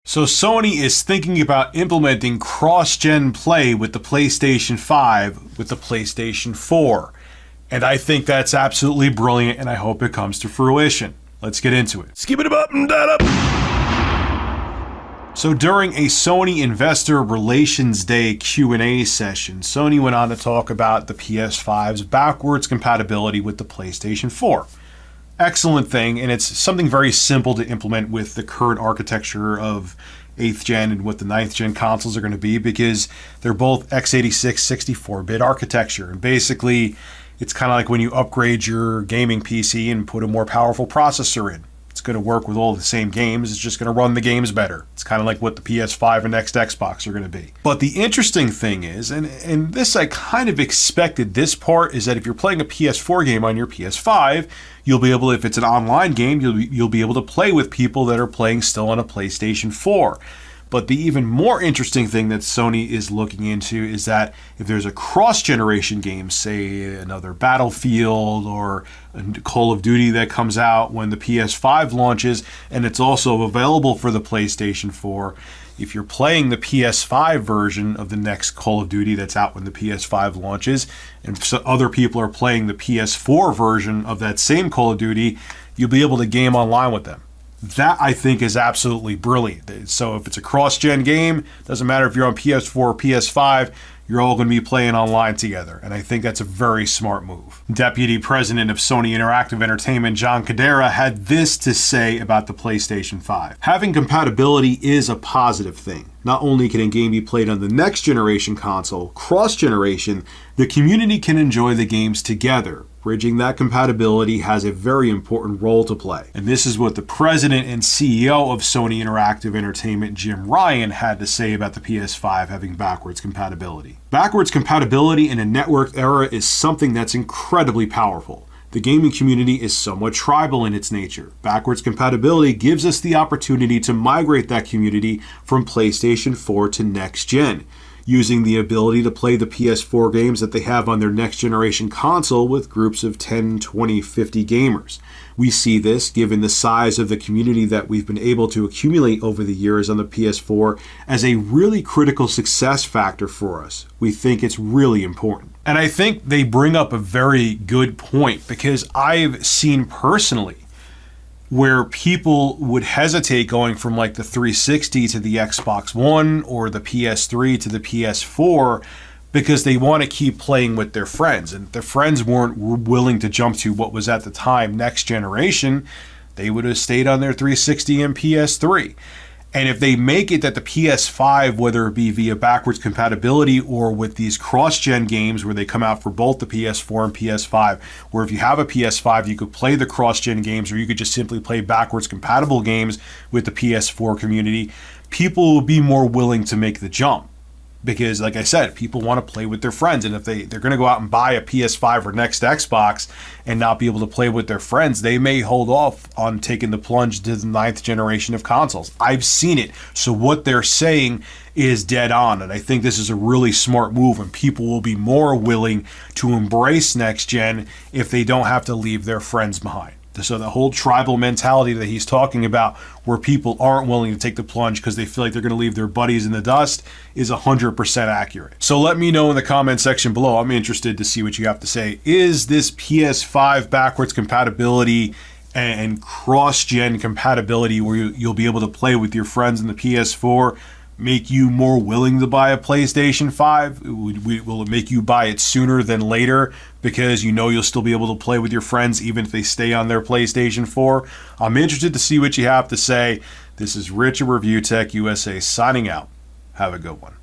So Sony is thinking about implementing cross-gen play with the PlayStation 5 with the PlayStation 4. And I think that's absolutely brilliant, and I hope it comes to fruition. Let's get into it. Skip it up and that up. So during a Sony Investor Relations Day Q&A session, Sony went on to talk about the PS5's backwards compatibility with the PlayStation 4. Excellent thing, and it's something very simple to implement with the current architecture of 8th gen and what the 9th gen consoles are going to be, because they're both x86 64-bit architecture. And basically, it's kind of like when you upgrade your gaming PC and put a more powerful processor in. It's going to work with all the same games. It's just going to run the games better. It's kind of like what the PS5 and next Xbox are going to be. But the interesting thing is, and this I kind of expected this part, is that if you're playing a PS4 game on your PS5, you'll be able, if it's an online game, you'll be able to play with people that are playing still on a PlayStation 4. But the even more interesting thing that Sony is looking into is that if there's a cross-generation game, say another Battlefield or a Call of Duty that comes out when the PS5 launches, and it's also available for the PlayStation 4, if you're playing the PS5 version of the next Call of Duty that's out when the PS5 launches, and so other people are playing the PS4 version of that same Call of Duty, you'll be able to game online with them. That, I think, is absolutely brilliant. So if it's a cross-gen game, doesn't matter if you're on PS4 or PS5, you're all going to be playing online together. And I think that's a very smart move. Deputy President of Sony Interactive Entertainment, John Cadera, had this to say about the PlayStation 5. Having compatibility is a positive thing. Not only can a game be played on the next generation console, cross-generation, the community can enjoy the games together. Bridging that compatibility has a very important role to play. And this is what the president and CEO of Sony Interactive Entertainment, Jim Ryan, had to say about the PS5 having backwards compatibility. Backwards compatibility in a networked era is something that's incredibly powerful. The gaming community is somewhat tribal in its nature. Backwards compatibility gives us the opportunity to migrate that community from PlayStation 4 to next gen, using the ability to play the PS4 games that they have on their next generation console with groups of 10, 20, 50 gamers. We see this, given the size of the community that we've been able to accumulate over the years on the PS4, as a really critical success factor for us. We think it's really important. And I think they bring up a very good point, because I've seen personally where people would hesitate going from like the 360 to the Xbox One or the PS3 to the PS4 because they want to keep playing with their friends. And if their friends weren't willing to jump to what was at the time next generation, they would have stayed on their 360 and PS3. And if they make it that the PS5, whether it be via backwards compatibility or with these cross-gen games where they come out for both the PS4 and PS5, where if you have a PS5, you could play the cross-gen games, or you could just simply play backwards compatible games with the PS4 community, people will be more willing to make the jump. Because, like I said, people want to play with their friends, and if they're going to go out and buy a PS5 or next Xbox and not be able to play with their friends, they may hold off on taking the plunge to the 9th generation of consoles. I've seen it. So what they're saying is dead on, and I think this is a really smart move, and people will be more willing to embrace next gen if they don't have to leave their friends behind. So the whole tribal mentality that he's talking about, where people aren't willing to take the plunge because they feel like they're going to leave their buddies in the dust, is 100% accurate. So let me know in the comment section below. I'm interested to see what you have to say. Is this PS5 backwards compatibility and cross-gen compatibility where you'll be able to play with your friends in the PS4 make you more willing to buy a PlayStation 5? Will it make you buy it sooner than later because you know you'll still be able to play with your friends even if they stay on their PlayStation 4? I'm interested to see what you have to say. This is Rich of Review Tech USA signing out. Have a good one.